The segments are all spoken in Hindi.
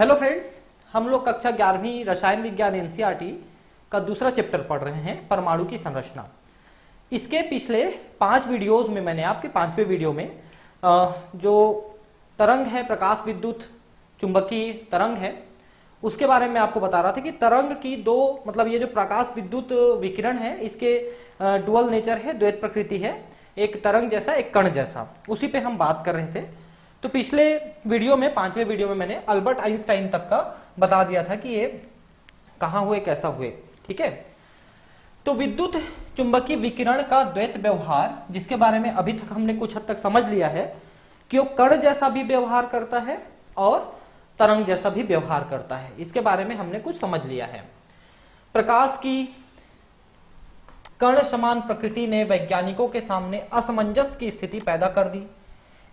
हेलो फ्रेंड्स, हम लोग कक्षा 11वीं रसायन विज्ञान एनसीईआरटी का दूसरा चैप्टर पढ़ रहे हैं, परमाणु की संरचना। इसके पिछले 5 वीडियोस में मैंने आपके 5वें वीडियो में जो तरंग है, प्रकाश विद्युत चुंबकीय तरंग है, उसके बारे में आपको बता रहा था कि तरंग की दो मतलब ये जो प्रकाश विद्युत विकिरण है इसके डुअल नेचर है, द्वैत प्रकृति है, एक तरंग जैसा एक कण जैसा। उसी पे हम बात कर रहे थे। तो पिछले वीडियो में 5वें वीडियो में मैंने अल्बर्ट आइंस्टाइन तक का बता दिया था कि ये कहां हुए, कैसा हुए। ठीक है, तो विद्युत चुंबकीय विकिरण का द्वैत व्यवहार, जिसके बारे में अभी तक हमने कुछ हद तक समझ लिया है कि वो कण जैसा भी व्यवहार करता है और तरंग जैसा भी व्यवहार करता है। इसके बारे में हमने कुछ समझ लिया है। प्रकाश की कण समान प्रकृति ने वैज्ञानिकों के सामने असमंजस की स्थिति पैदा कर दी।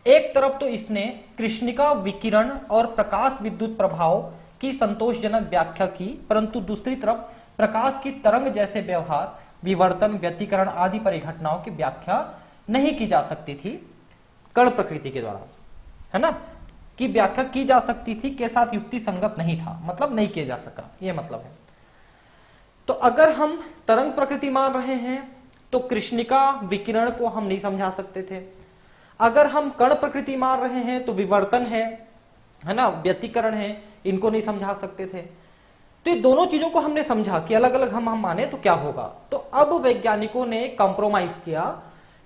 एक तरफ तो इसने कृष्णिका विकिरण और प्रकाश विद्युत प्रभाव की संतोषजनक व्याख्या की, परंतु दूसरी तरफ प्रकाश की तरंग जैसे व्यवहार, विवर्तन, व्यतिकरण आदि परिघटनाओं की व्याख्या नहीं की जा सकती थी कण प्रकृति के द्वारा, है ना, की व्याख्या की जा सकती थी के साथ युक्ति संगत नहीं था, मतलब नहीं किया जा सका, ये मतलब है। तो अगर हम तरंग प्रकृति मान रहे हैं तो कृष्णिका विकिरण को हम नहीं समझा सकते थे। अगर हम कण प्रकृति मान रहे हैं तो विवर्तन है ना, व्यतिकरण है, इनको नहीं समझा सकते थे। तो ये दोनों चीजों को हमने समझा कि अलग अलग हम माने तो क्या होगा। तो अब वैज्ञानिकों ने कॉम्प्रोमाइज किया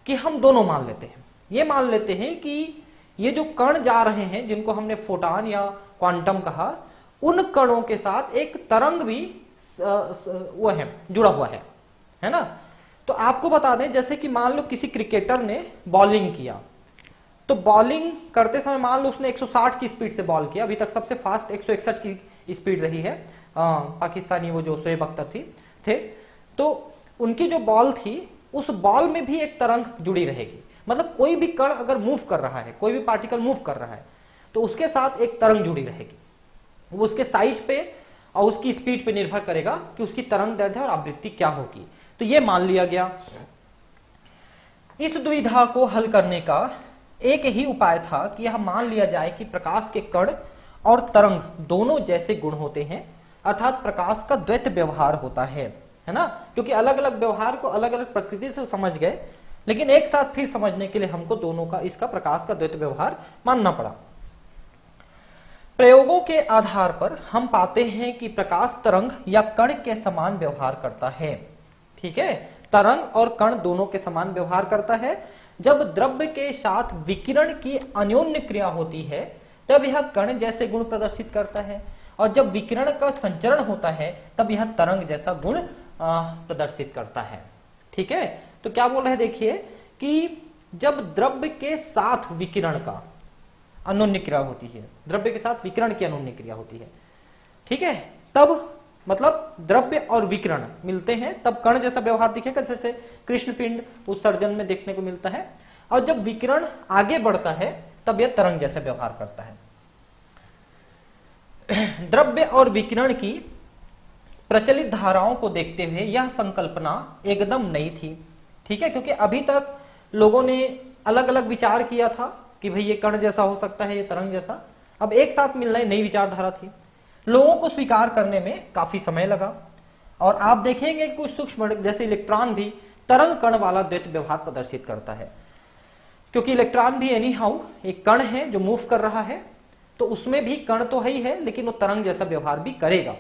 कि हम दोनों मान लेते हैं। ये मान लेते हैं कि ये जो कण जा रहे हैं, जिनको हमने फोटॉन या क्वांटम कहा, उन कणों के साथ एक तरंग भी वो है, जुड़ा हुआ है ना। तो आपको बता दें, जैसे कि मान लो किसी क्रिकेटर ने बॉलिंग किया, तो बॉलिंग करते समय मान लो उसने 160 की स्पीड से बॉल किया। अभी तक सबसे फास्ट 161 की स्पीड रही है पाकिस्तानी, वो जो शोएब अख्तर थे। तो उनकी जो बॉल थी, उस बॉल में भी एक तरंग जुड़ी रहेगी। मतलब कोई भी कण अगर मूव कर रहा है, कोई भी पार्टिकल मूव कर रहा है, तो उसके साथ एक तरंग जुड़ी रहेगी। वो उसके साइज पे और उसकी स्पीड पे निर्भर करेगा कि उसकी तरंग दैर्ध्य और आवृत्ति क्या होगी। तो ये मान लिया गया। इस दुविधा को हल करने का एक ही उपाय था कि यह मान लिया जाए कि प्रकाश के कण और तरंग दोनों जैसे गुण होते हैं, अर्थात प्रकाश का द्वैत व्यवहार होता है ना। क्योंकि अलग अलग व्यवहार को अलग अलग प्रकृति से समझ गए, लेकिन एक साथ फिर समझने के लिए हमको दोनों का, इसका प्रकाश का द्वैत व्यवहार मानना पड़ा। प्रयोगों के आधार पर हम पाते हैं कि प्रकाश तरंग या कण के समान व्यवहार करता है। ठीक है, तरंग और कण दोनों के समान व्यवहार करता है। जब द्रव्य के साथ विकिरण की अन्योन्य क्रिया होती है तब यह कण जैसे गुण प्रदर्शित करता है, और जब विकिरण का संचरण होता है तब यह तरंग जैसा गुण प्रदर्शित करता है। ठीक है, तो क्या बोल रहे हैं, देखिए कि जब द्रव्य के साथ विकिरण का अन्योन्य क्रिया होती है, द्रव्य के साथ विकिरण की अन्योन्य क्रिया होती है, ठीक है, तब मतलब द्रव्य और विकिरण मिलते हैं, तब कण जैसा व्यवहार दिखेगा, जैसे कृष्ण पिंड उत्सर्जन में देखने को मिलता है। और जब विकिरण आगे बढ़ता है तब यह तरंग जैसा व्यवहार करता है। द्रव्य और विकिरण की प्रचलित धाराओं को देखते हुए यह संकल्पना एकदम नई थी। ठीक है, क्योंकि अभी तक लोगों ने अलग अलग विचार किया था कि भाई ये कण जैसा हो सकता है, ये तरंग जैसा। अब एक साथ मिलना नई विचारधारा थी। लोगों को स्वीकार करने में काफी समय लगा, और आप देखेंगे कुछ सूक्ष्म जैसे इलेक्ट्रॉन भी तरंग कण वाला द्वैत व्यवहार प्रदर्शित करता है, क्योंकि इलेक्ट्रॉन भी एनी हाउ एक कण है जो मूव कर रहा है, तो उसमें भी कण तो है ही है, लेकिन वो तरंग जैसा व्यवहार भी करेगा।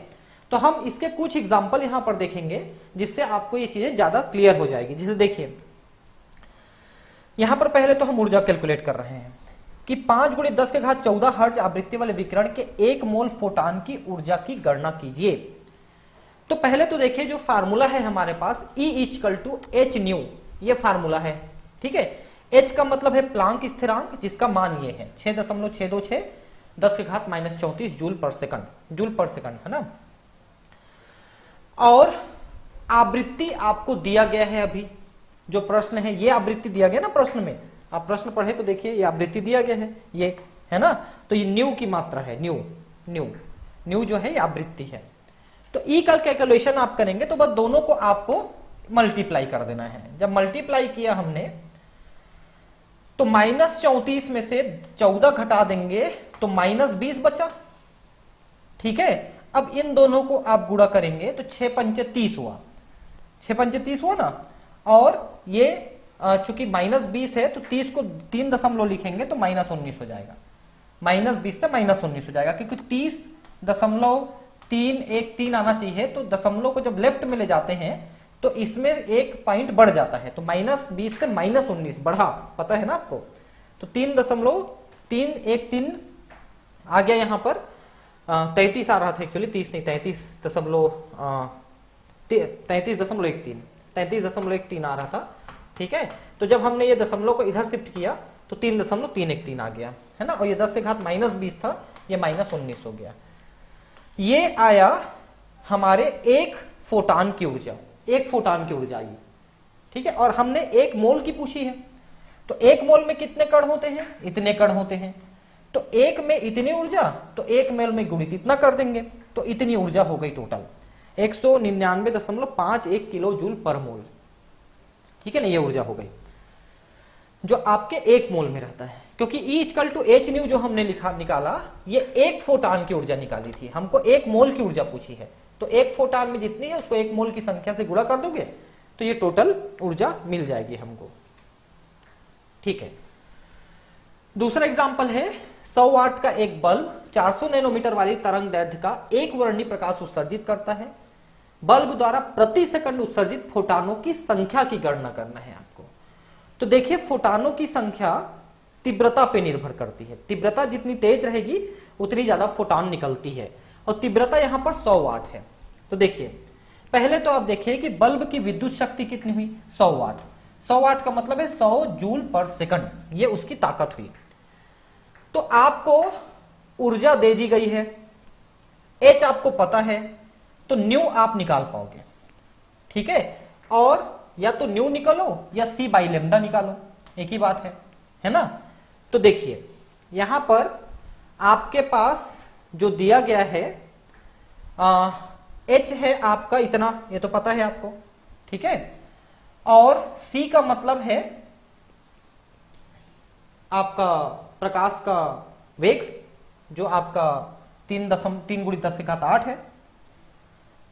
तो हम इसके कुछ एग्जाम्पल यहां पर देखेंगे जिससे आपको ये चीजें ज्यादा क्लियर हो जाएगी। जैसे देखिए, यहां पर पहले तो हम ऊर्जा कैलकुलेट कर रहे हैं कि 5 × 10⁻14 हर्ट्ज आवृत्ति वाले विकिरण के 1 मोल फोटॉन की ऊर्जा की गणना कीजिए। तो पहले तो देखिए, जो फार्मूला है हमारे पास E = h न्यू, ये फार्मूला है। ठीक है, h का मतलब है प्लांक स्थिरांक, जिसका मान ये है 6.626 10⁻−34 जूल पर सेकंड, है ना। और आवृत्ति आपको दिया गया है, अभी जो प्रश्न है ये आवृत्ति दिया गया ना प्रश्न में, आप प्रश्न पढ़े तो देखिए ये आवृत्ति दिया गया है, ये है ना। तो ये न्यू की मात्रा है, न्यू जो है ये आवृत्ति है। तो ई का कैलकुलेशन आप करेंगे तो बस दोनों को आपको मल्टीप्लाई कर देना है। जब मल्टीप्लाई किया हमने तो -34 में से 14 घटा देंगे तो -20 बचा, ठीक है, अब इन दोनों को आप गुणा करेंगे तो 6 पंचे 30 हुआ, 6 पंचे 30 हुआ ना, और ये चूंकि -20 है तो 30 को 3 दशमलव लिखेंगे तो -19 हो जाएगा, -20 से -19 हो जाएगा, क्योंकि 30.313 आना चाहिए, तो दशमलव को जब लेफ्ट में ले जाते हैं तो इसमें एक पॉइंट बढ़ जाता है, तो -20 से -19 बढ़ा, पता है ना आपको, तो 3.313 आ गया, यहां पर 33 आ रहा था एक्चुअली, 30 नहीं, 33.13 आ रहा था, ठीक है। तो जब हमने ये दशमलव को इधर शिफ्ट किया तो 3.313 आ गया, है ना, और ये 10 से घात -20 था, ये -19 हो गया। ये आया हमारे एक फोटान की ऊर्जा, एक फोटान की ऊर्जा आई, ठीक है, और हमने 1 मोल की पूछी है, तो 1 मोल में कितने कण होते हैं, इतने कण होते हैं, तो 1 में इतनी ऊर्जा, तो 1 मोल में गुणित इतना कर देंगे, तो इतनी ऊर्जा हो गई टोटल 199.51 किलो जूल पर मोल, ठीक है ना, ये ऊर्जा हो गई जो आपके 1 मोल में रहता है, क्योंकि E = H न्यू जो हमने निकाला, ये 1 फोटान की ऊर्जा निकाली थी, हमको 1 मोल की ऊर्जा पूछी है, तो 1 फोटान में जितनी है उसको 1 मोल की संख्या से गुणा कर दोगे तो ये टोटल ऊर्जा मिल जाएगी हमको, ठीक है। दूसरा एग्जांपल है 100 वाट का एक बल्ब 400 नैनोमीटर वाली तरंग दैर्ध्य का एक वर्णी प्रकाश उत्सर्जित करता है। बल्ब द्वारा प्रति सेकंड उत्सर्जित फोटानों की संख्या की गणना करना है आपको। तो देखिए, फोटानों की संख्या तीव्रता पे निर्भर करती है, तीव्रता जितनी तेज रहेगी उतनी ज्यादा फोटान निकलती है, और तीव्रता यहां पर 100 वाट है। तो देखिए, पहले तो आप देखिए कि बल्ब की विद्युत शक्ति कितनी हुई, 100 वाट। 100 वाट का मतलब है 100 जूल पर सेकंड, ये उसकी ताकत हुई। तो आपको ऊर्जा दे दी गई है, H आपको पता है, तो न्यू आप निकाल पाओगे, ठीक है, और या तो न्यू निकालो या C/λ निकालो, एक ही बात है ना। तो देखिए, यहां पर आपके पास जो दिया गया है H है आपका इतना, ये तो पता है आपको, ठीक है, और C का मतलब है आपका प्रकाश का वेग, जो आपका 3 × 10⁸ है,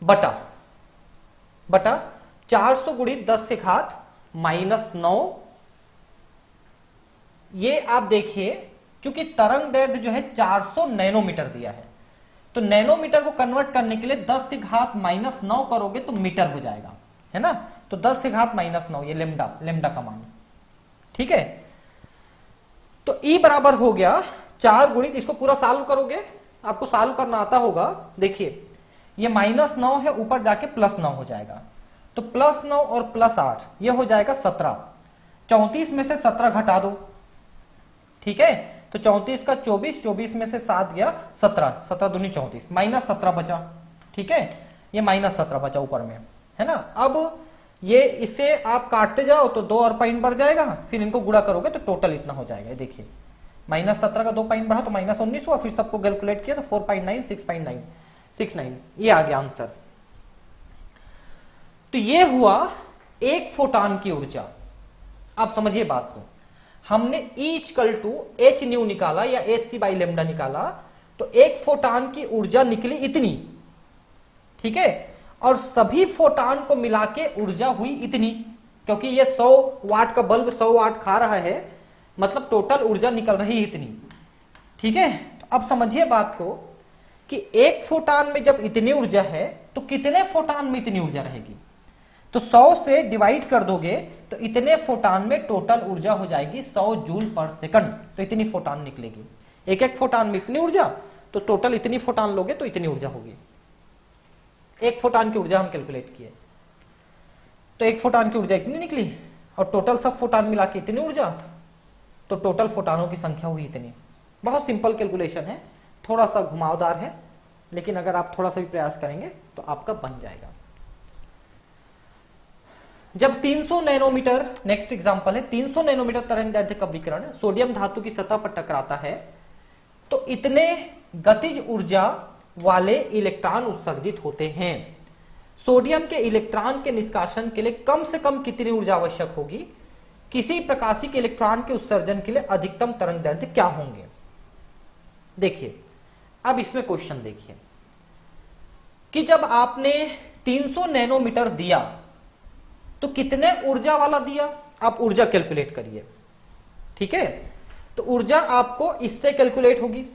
बटा 400 × 10⁻⁻⁹। ये आप देखिए, क्योंकि तरंग दैर्ध्य जो है 400 नैनोमीटर दिया है, तो नैनोमीटर को कन्वर्ट करने के लिए 10⁻⁹ करोगे तो मीटर हो जाएगा, है ना, तो 10⁻⁹ ये लेम्डा का मान, ठीक है। तो E बराबर हो गया 4 गुणित, इसको पूरा सॉल्व करोगे, आपको सॉल्व करना आता होगा। देखिए, ये -9 है, ऊपर जाके +9 हो जाएगा, तो +9 और +8 ये हो जाएगा 17। 34 में से 17 घटा दो, ठीक है, तो 34 का 24, 24 में से 7 गया 17, 17 दूनी 34, -17 बचा, ठीक है, ये -17 बचा ऊपर में, है ना। अब ये इसे आप काटते जाओ तो 2 और पॉइंट बढ़ जाएगा, फिर इनको गुणा करोगे तो टोटल इतना हो जाएगा। देखिए, -17 का 2 पॉइंट बढ़ा तो -19 हुआ, फिर सबको कैलकुलेट किया तो 4.9, 6.9 ये आ गया आंसर। तो ये हुआ एक फोटान की ऊर्जा। आप समझिए बात को, हमने E = H न्यू निकाला या C/λ निकाला, तो एक फोटान की ऊर्जा निकली इतनी, ठीक है, और सभी फोटान को मिला के ऊर्जा हुई इतनी, क्योंकि ये 100 वाट का बल्ब 100 वाट खा रहा है, मतलब टोटल ऊर्जा निकल रही इतनी, ठीक है। तो अब समझिए बात को कि एक फोटान में जब इतनी ऊर्जा है तो कितने फोटान में इतनी ऊर्जा रहेगी, तो 100 से डिवाइड कर दोगे तो इतने फोटान में टोटल ऊर्जा हो जाएगी 100 जूल पर सेकंड, तो इतनी फोटान निकलेगी। एक फोटान में इतनी ऊर्जा, तो टोटल इतनी फोटान लोगे तो इतनी ऊर्जा होगी। एक फोटान की ऊर्जा हम कैलकुलेट किए, तो एक फोटान की ऊर्जा इतनी निकली, और टोटल सब फोटान मिला के इतनी ऊर्जा, तो टोटल फोटानों की संख्या हुई इतनी। बहुत सिंपल कैलकुलेशन है, थोड़ा सा घुमावदार है, लेकिन अगर आप थोड़ा सा भी प्रयास करेंगे तो आपका बन जाएगा। जब 300 नैनोमीटर, नेक्स्ट एग्जांपल है, 300 नैनोमीटर तरंग दैर्ध्य का विकिरण सोडियम धातु की सतह पर टकराता है, तो इतने गतिज ऊर्जा वाले इलेक्ट्रॉन उत्सर्जित होते हैं। सोडियम के इलेक्ट्रॉन के निष्कासन के लिए कम से कम कितनी ऊर्जा आवश्यक होगी, किसी प्रकाशिक इलेक्ट्रॉन के उत्सर्जन के लिए अधिकतम तरंग दैर्ध्य क्या होंगे। देखिए, अब इसमें क्वेश्चन देखिए, कि जब आपने 300 नैनोमीटर दिया तो कितने ऊर्जा वाला दिया, आप ऊर्जा कैलकुलेट करिए। ठीक है, तो ऊर्जा आपको इससे कैलकुलेट होगी,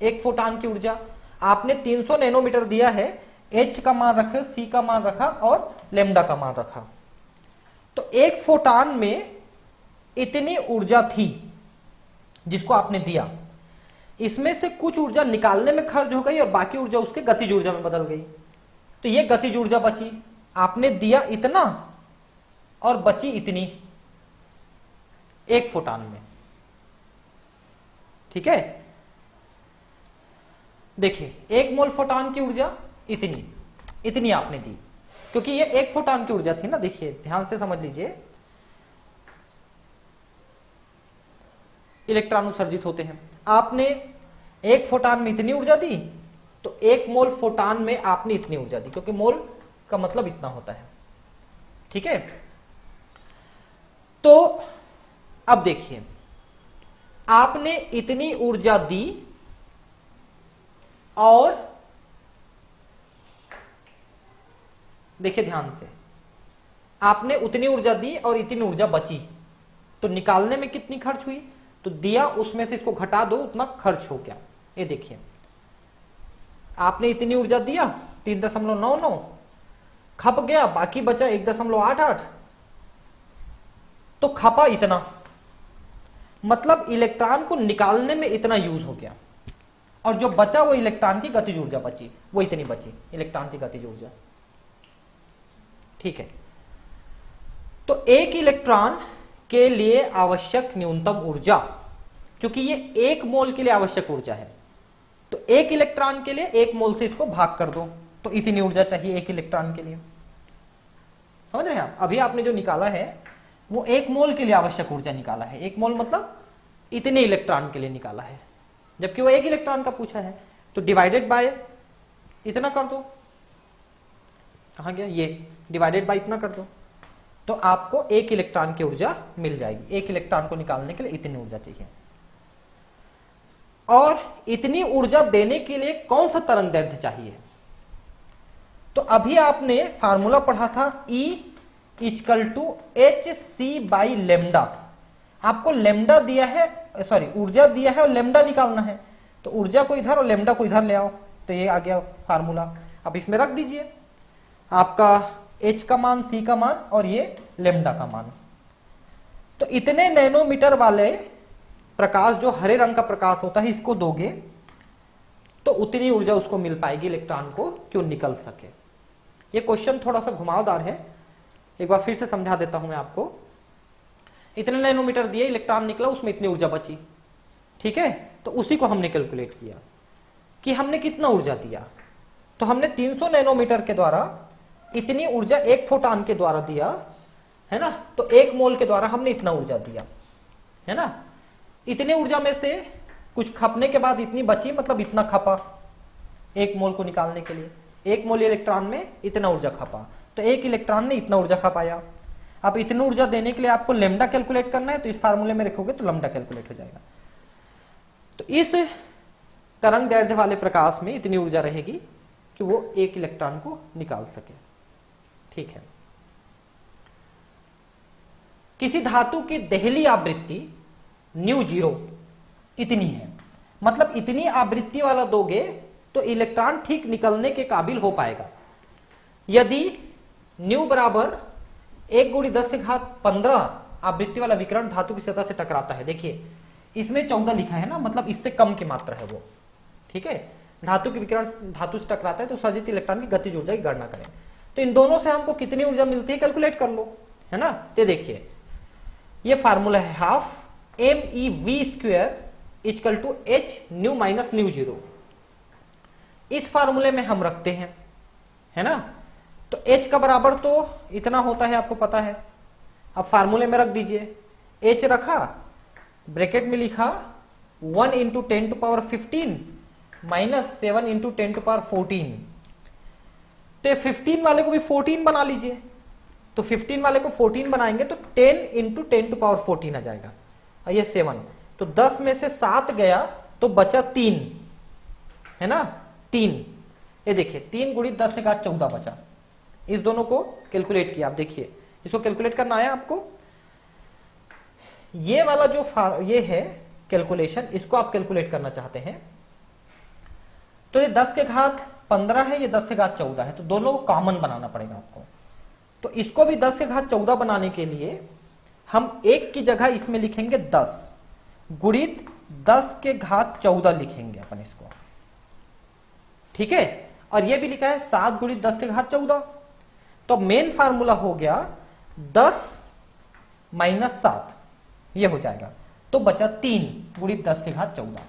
एक फोटान की ऊर्जा। आपने 300 नैनोमीटर दिया है, H का मान रखे, C का मान रखा और लेमडा का मान रखा, तो एक फोटान में इतनी ऊर्जा थी जिसको आपने दिया। इसमें से कुछ ऊर्जा निकालने में खर्च हो गई और बाकी ऊर्जा उसके गतिज ऊर्जा में बदल गई, तो ये गतिज ऊर्जा बची। आपने दिया इतना और बची इतनी एक फोटान में। ठीक है, देखिए 1 मोल फोटान की ऊर्जा इतनी आपने दी, क्योंकि ये 1 फोटान की ऊर्जा थी ना। देखिए ध्यान से समझ लीजिए, इलेक्ट्रॉन उत्सर्जित होते हैं। आपने 1 फोटान में इतनी ऊर्जा दी, तो 1 मोल फोटान में आपने इतनी ऊर्जा दी, क्योंकि मोल का मतलब इतना होता है। ठीक है, तो अब देखिए, आपने इतनी ऊर्जा दी और देखिए ध्यान से, आपने उतनी ऊर्जा दी और इतनी ऊर्जा बची, तो निकालने में कितनी खर्च हुई, तो दिया उसमें से इसको घटा दो, उतना खर्च हो गया। ये देखिए, आपने इतनी ऊर्जा दिया 3.99, खप गया, बाकी बचा 1.88, तो खपा इतना, मतलब इलेक्ट्रॉन को निकालने में इतना यूज हो गया, और जो बचा वो इलेक्ट्रॉन की गतिज ऊर्जा बची, वो इतनी बची इलेक्ट्रॉन की गतिज ऊर्जा। ठीक है, तो एक इलेक्ट्रॉन के लिए आवश्यक न्यूनतम ऊर्जा, क्योंकि ये 1 मोल के लिए आवश्यक ऊर्जा है, तो 1 इलेक्ट्रॉन के लिए 1 मोल से इसको भाग कर दो, तो इतनी ऊर्जा चाहिए 1 इलेक्ट्रॉन के लिए। समझ रहे हैं आप? अभी आपने जो निकाला है वो 1 मोल के लिए आवश्यक ऊर्जा निकाला है। 1 मोल मतलब इतने इलेक्ट्रॉन के लिए निकाला है, जबकि वो 1 इलेक्ट्रॉन का पूछा है, तो डिवाइडेड बाय इतना कर दो। कहां गया ये, डिवाइडेड बाय इतना कर दो, तो आपको 1 इलेक्ट्रॉन की ऊर्जा मिल जाएगी। 1 इलेक्ट्रॉन को निकालने के लिए इतनी ऊर्जा चाहिए, और इतनी ऊर्जा देने के लिए कौन सा तरंग दैर्ध्य चाहिए, तो अभी आपने फार्मूला पढ़ा था E = hc/λ। आपको लेमडा दिया है, सॉरी ऊर्जा दिया है और लेमडा निकालना है, तो ऊर्जा को इधर और लेमडा को इधर ले आओ, तो ये आ गया फार्मूला। आप इसमें रख दीजिए आपका H का मान, C का मान और ये लेमडा का मान। तो इतने नैनोमीटर वाले प्रकाश, जो हरे रंग का प्रकाश होता है, इसको दोगे तो उतनी ऊर्जा उसको मिल पाएगी इलेक्ट्रॉन को, क्यों निकल सके। ये क्वेश्चन थोड़ा सा घुमावदार है, एक बार फिर से समझा देता हूं मैं आपको। इतने नैनोमीटर दिए, इलेक्ट्रॉन निकला, उसमें इतनी ऊर्जा बची। ठीक है, तो उसी को हमने कैलकुलेट किया कि हमने कितना ऊर्जा दिया, तो हमने 300 नैनोमीटर के द्वारा इतनी ऊर्जा 1 फोटान के द्वारा दिया है ना, तो 1 मोल के द्वारा हमने इतना ऊर्जा दिया है ना। इतने ऊर्जा में से कुछ खपने के बाद इतनी बची, मतलब इतना खपा 1 मोल को निकालने के लिए। 1 मोल इलेक्ट्रॉन में इतना ऊर्जा खपा, तो 1 इलेक्ट्रॉन ने इतना ऊर्जा खपाया। अब इतनी ऊर्जा देने के लिए आपको लेमडा कैलकुलेट करना है, तो इस फार्मूले में रखोगे तो लेमडा कैलकुलेट हो जाएगा। तो इस तरंग दैर्ध्य वाले प्रकाश में इतनी ऊर्जा रहेगी कि वो 1 इलेक्ट्रॉन को निकाल सके। ठीक है, किसी धातु की देहली आवृत्ति ν0 इतनी है, मतलब इतनी आवृत्ति वाला दोगे तो इलेक्ट्रॉन ठीक निकलने के काबिल हो पाएगा। यदि ν बराबर 1 × 10⁻15 आवृत्ति वाला विकिरण धातु की सतह से टकराता है, देखिए इसमें 14 लिखा है ना, मतलब इससे कम की मात्रा है वो। ठीक है, धातु की विकिरण धातु से टकराता है तो उत्सर्जित इलेक्ट्रॉन की गतिज ऊर्जा की गणना करें, तो इन दोनों से हमको कितनी ऊर्जा मिलती है कैलकुलेट कर लो, है ना। तो देखिए ये फार्मूला है 12 mev² = h ν - ν0। इस फार्मूले में हम रखते हैं, है ना। तो h का बराबर तो इतना होता है, आपको पता है। अब फार्मूले में रख दीजिए, h रखा, ब्रैकेट में लिखा 1 × 10⁻15 - 7 × 10⁻14। तो 15 वाले को भी 14 बना लीजिए, तो 15 वाले को 14 बनाएंगे तो 10 × 10⁻14 आ जाएगा, और ये 7, तो 10 में से 7 गया तो बचा 3, है ना, 3। ये देखिए 3 गुणित 10 से घात 14 बचा। इस दोनों को कैलकुलेट किया, आप देखिए इसको कैलकुलेट करना है आपको। ये वाला जो ये है कैलकुलेशन, इसको आप कैलकुलेट करना चाहते हैं तो ये 10 के घात 15 है, ये 10 से घात 14 है, तो दोनों को कॉमन बनाना पड़ेगा आपको। तो इसको भी 10 से घात 14 बनाने के लिए हम 1 की जगह इसमें लिखेंगे 10 गुणित 10 के घात 14 लिखेंगे अपन इसको, ठीक है। और ये भी लिखा है 7 गुणित 10 के घात 14। तो मेन फार्मूला हो गया 10 माइनस 7, ये हो जाएगा। तो बचा 3 गुणित 10 के घात 14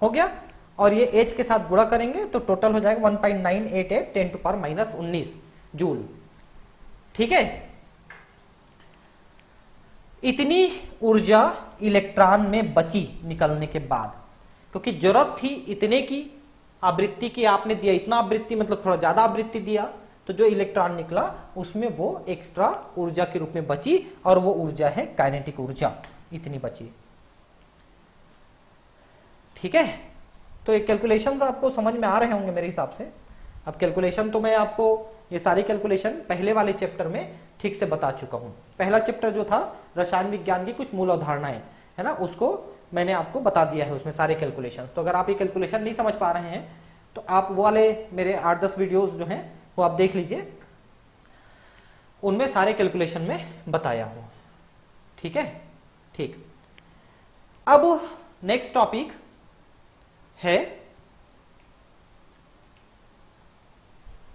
हो गया। और ये एच के साथ गुणा करेंगे तो टोटल हो जाएगा 1.988 10 टू पावर माइनस 19 जूल, ठीक है। इतनी ऊर्जा इलेक्ट्रॉन में बची निकलने के बाद, क्योंकि जरूरत थी इतने की आवृत्ति की, आपने दिया इतना आवृत्ति मतलब थोड़ा ज्यादा आवृत्ति दिया, तो जो इलेक्ट्रॉन निकला उसमें वो एक्स्ट्रा ऊर्जा के रूप में बची, और वो ऊर्जा है काइनेटिक ऊर्जा, इतनी बची, ठीक है। तो ये कैलकुलेशंस आपको समझ में आ रहे होंगे मेरे हिसाब से। अब कैलकुलेशन तो मैं आपको ये सारी कैलकुलेशन पहले वाले चैप्टर में ठीक से बता चुका हूं। पहला चैप्टर जो था रसायन विज्ञान की कुछ मूल अवधारणाएं, है ना, उसको मैंने आपको बता दिया है, उसमें सारे कैलकुलेशंस। तो अगर आप ये कैलकुलेशन नहीं समझ पा रहे हैं तो आप वो वाले मेरे 8-10 वीडियोस जो हैं वो आप देख लीजिए, उनमें सारे कैलकुलेशन में बताया हूं, ठीक है। ठीक, अब नेक्स्ट टॉपिक है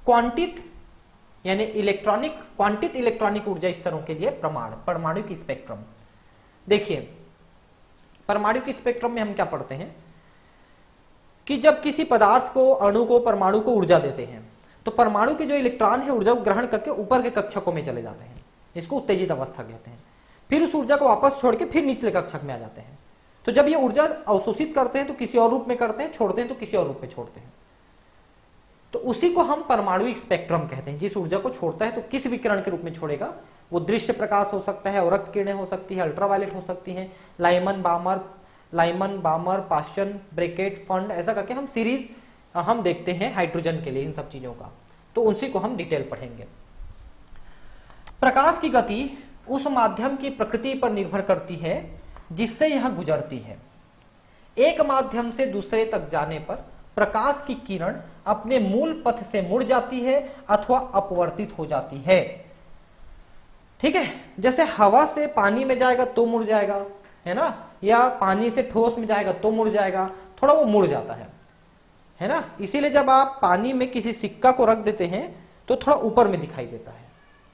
क्वांटित यानी क्वांटित इलेक्ट्रॉनिक ऊर्जा स्तरों के लिए परमाणु की स्पेक्ट्रम। देखिए परमाणु की स्पेक्ट्रम में हम क्या पढ़ते हैं कि जब किसी पदार्थ को, अणु को, परमाणु को ऊर्जा देते हैं तो परमाणु के जो इलेक्ट्रॉन है ऊर्जा को ग्रहण करके ऊपर के कक्षकों में चले जाते हैं, इसको उत्तेजित अवस्था कहते हैं। फिर उस ऊर्जा को वापस छोड़ के फिर निचले कक्षक में आ जाते हैं। तो जब ये ऊर्जा अवशोषित करते हैं तो किसी और रूप में करते हैं, छोड़ते हैं तो किसी और रूप में छोड़ते हैं। तो उसी को हम परमाणु स्पेक्ट्रम कहते हैं। जिस ऊर्जा को छोड़ता है तो किस विकिरण के रूप में छोड़ेगा, वो दृश्य प्रकाश हो सकता है, अवरक्त किरणें हो सकती है, अल्ट्रावायलेट हो सकती हैं, लाइमन बामर, पाश्चन, ब्रैकेट, फंड, ऐसा करके हम सीरीज हम देखते हैं हाइड्रोजन के लिए इन सब चीजों का। तो उसी को हम डिटेल पढ़ेंगे। प्रकाश की गति उस माध्यम की प्रकृति पर निर्भर करती है जिससे यह गुजरती है। एक माध्यम से दूसरे तक जाने पर प्रकाश की किरण अपने मूल पथ से मुड़ जाती है अथवा अपवर्तित हो जाती है, ठीक है। जैसे हवा से पानी में जाएगा तो मुड़ जाएगा, है ना, या पानी से ठोस में जाएगा तो मुड़ जाएगा, थोड़ा वो मुड़ जाता है ना। इसीलिए जब आप पानी में किसी सिक्का को रख देते हैं तो थोड़ा ऊपर में दिखाई देता है,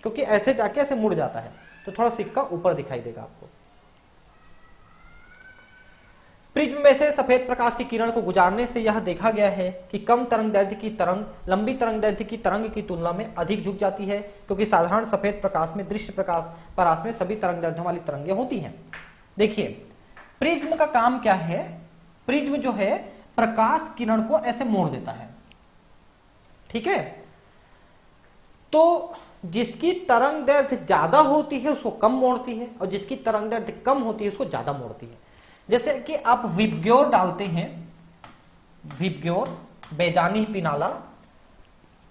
क्योंकि ऐसे जाके ऐसे मुड़ जाता है, तो थोड़ा सिक्का ऊपर दिखाई देगा आपको। प्रिज्म में से सफेद प्रकाश की किरण को गुजारने से यह देखा गया है कि कम तरंगदैर्ध्य की तरंग लंबी तरंगदैर्ध्य की तरंग की तुलना में अधिक झुक जाती है, क्योंकि साधारण सफेद प्रकाश में दृश्य प्रकाश परास में सभी तरंगदैर्ध्यों वाली तरंगें होती हैं। देखिए प्रिज्म का काम क्या है, प्रिज्म जो है प्रकाश किरण को ऐसे मोड़ देता है, ठीक है। तो जिसकी तरंगदैर्ध्य ज्यादा होती है उसको कम मोड़ती है, और जिसकी तरंगदैर्ध्य कम होती है उसको ज्यादा मोड़ती है। जैसे कि आप विबग्योर डालते हैं, विबग्योर, बेजानी पिनाला,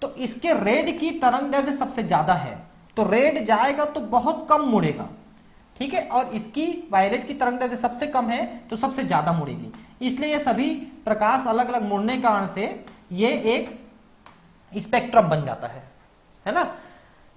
तो इसके रेड की तरंगदैर्ध्य सबसे ज्यादा है, तो रेड जाएगा तो बहुत कम मुड़ेगा, ठीक है। और इसकी वायलेट की तरंगदैर्ध्य सबसे कम है तो सबसे ज्यादा मुड़ेगी। इसलिए ये सभी प्रकाश अलग अलग मुड़ने के कारण से ये एक स्पेक्ट्रम बन जाता है ना।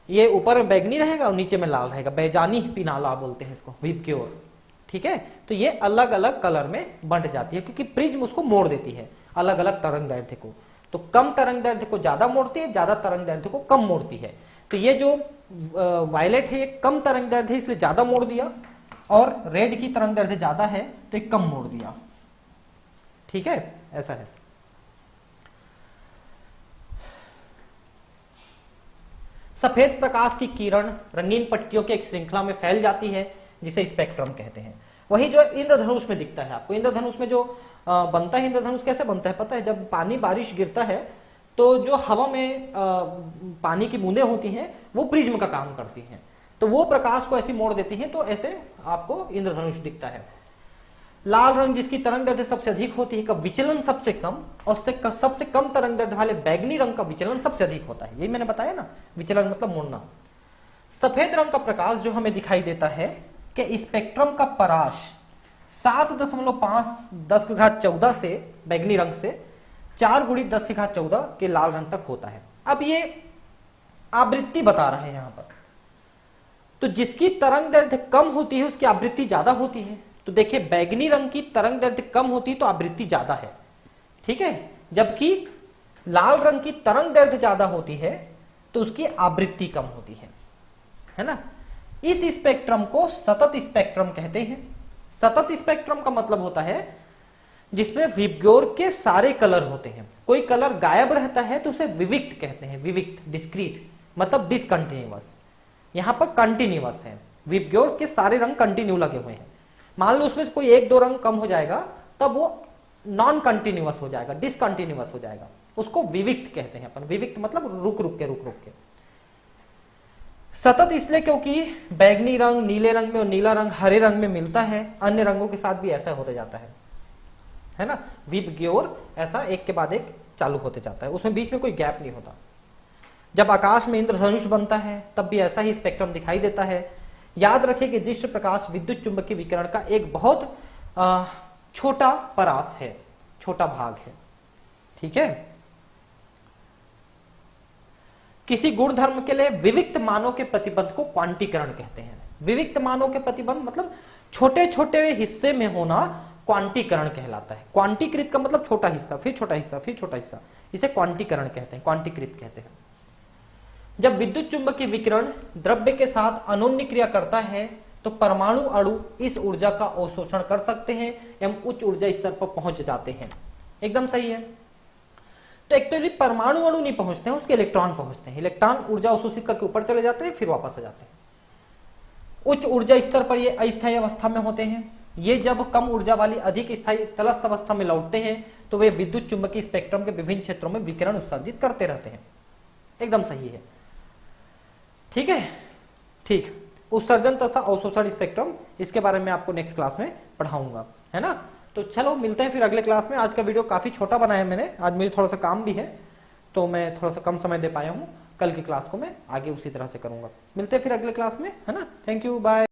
ये ऊपर बैगनी रहेगा और नीचे में लाल रहेगा, बेजानी पिनाला बोलते हैं इसको, विबग्योर, ठीक है। तो ये अलग अलग कलर में बंट जाती है, क्योंकि प्रिज्म उसको मोड़ देती है अलग अलग तरंगदैर्ध्य को। तो कम तरंगदैर्ध्य को ज्यादा मोड़ती है, ज्यादा तरंगदैर्ध्य को कम मोड़ती है। तो ये जो वायलेट है ये कम तरंगदैर्ध्य है इसलिए ज्यादा मोड़ दिया, और रेड की तरंगदैर्ध्य ज्यादा है तो ये कम मोड़ दिया, ठीक है, ऐसा है। सफेद प्रकाश की किरण रंगीन पट्टियों की एक श्रृंखला में फैल जाती है जिसे स्पेक्ट्रम कहते हैं। वही जो इंद्रधनुष में दिखता है आपको, इंद्रधनुष में जो बनता है, इंद्रधनुष कैसे बनता है पता है, जब पानी बारिश गिरता है तो जो हवा में पानी की बूंदें होती हैं वो प्रिज्म का काम करती हैं, तो वो प्रकाश को ऐसे मोड़ देती हैं, तो ऐसे आपको इंद्रधनुष दिखता है। लाल रंग जिसकी तरंग दैर्ध्य सबसे अधिक होती है का विचलन सबसे कम, और सबसे कम तरंग दैर्ध्य वाले बैगनी रंग का विचलन सबसे अधिक होता है। यही मैंने बताया ना, विचलन मतलब मुड़ना। सफेद रंग का प्रकाश जो हमें दिखाई देता है कि स्पेक्ट्रम का परास 7.5 10⁻14 से बैगनी रंग से 4 × 10⁻14 के लाल रंग तक होता है। अब ये आवृत्ति बता रहे हैं यहां पर, तो जिसकी तरंग दैर्ध्य कम होती है उसकी आवृत्ति ज्यादा होती है। तो देखिए बैगनी रंग की तरंग दैर्ध्य कम होती है तो आवृत्ति ज्यादा है, ठीक है, जबकि लाल रंग की तरंग दैर्ध्य ज्यादा होती है तो उसकी आवृत्ति कम होती है ना। इस स्पेक्ट्रम को सतत स्पेक्ट्रम कहते हैं। सतत स्पेक्ट्रम का मतलब होता है जिसमें विबग्योर के सारे कलर होते हैं। कोई कलर गायब रहता है तो उसे विविक्त कहते हैं। विविक्त डिस्क्रीट मतलब डिसकंटिन्यूअस, यहां पर कंटिन्यूअस है। विबग्योर के सारे रंग कंटिन्यू लगे हुए हैं। मान लो उसमें से कोई 1-2 रंग कम हो जाएगा तब वो नॉन कंटिन्यूअस हो जाएगा, डिसकंटिन्यूअस हो जाएगा, उसको विविक्त कहते हैं अपन। विविक्त मतलब रुक रुक के। सतत इसलिए क्योंकि बैगनी रंग नीले रंग में और नीला रंग हरे रंग में मिलता है, अन्य रंगों के साथ भी ऐसा होते जाता है ना। विबग्योर ऐसा एक के बाद एक चालू होते जाता है, उसमें बीच में कोई गैप नहीं होता। जब आकाश में इंद्रधनुष बनता है तब भी ऐसा ही स्पेक्ट्रम दिखाई देता है। याद रखें कि दृश्य प्रकाश विद्युत चुंबकीय विकिरण का एक बहुत छोटा परास है, छोटा भाग है, ठीक है। किसी गुणधर्म के लिए विविक्त मानों के प्रतिबंध को क्वांटीकरण कहते हैं। विविक्त मानों के प्रतिबंध मतलब छोटे छोटे हिस्से में होना क्वांटीकरण कहलाता है। क्वांटीकृत का मतलब छोटा हिस्सा, फिर छोटा हिस्सा, फिर छोटा हिस्सा, इसे क्वांटीकरण कहते हैं, क्वांटीकृत कहते हैं। जब विद्युत चुंबकीय विकिरण द्रव्य के साथ अनोन्य क्रिया करता है तो परमाणु अणु इस ऊर्जा का अवशोषण कर सकते हैं एवं उच्च ऊर्जा स्तर पर पहुंच जाते हैं। एकदम सही है। तो एक्चुअली परमाणु अणु नहीं पहुंचते हैं, उसके इलेक्ट्रॉन पहुंचते हैं। इलेक्ट्रॉन ऊर्जा अवशोषित करके ऊपर चले जाते हैं, फिर वापस आ जाते हैं। उच्च ऊर्जा स्तर पर ये अस्थायी अवस्था में होते हैं। ये जब कम ऊर्जा वाली अधिक स्थायी तलस्थ अवस्था में लौटते हैं तो वे विद्युत चुंबकीय स्पेक्ट्रम के विभिन्न क्षेत्रों में विकिरण उत्सर्जित करते रहते हैं। एकदम सही है, ठीक है। ठीक, उत्सर्जन तथा अवशोषण स्पेक्ट्रम, इसके बारे में आपको नेक्स्ट क्लास में पढ़ाऊंगा, है ना। तो चलो मिलते हैं फिर अगले क्लास में। आज का वीडियो काफी छोटा बनाया मैंने, आज मुझे थोड़ा सा काम भी है तो मैं थोड़ा सा कम समय दे पाया हूँ। कल की क्लास को मैं आगे उसी तरह से करूंगा। मिलते हैं फिर अगले क्लास में, है ना। Thank you, bye.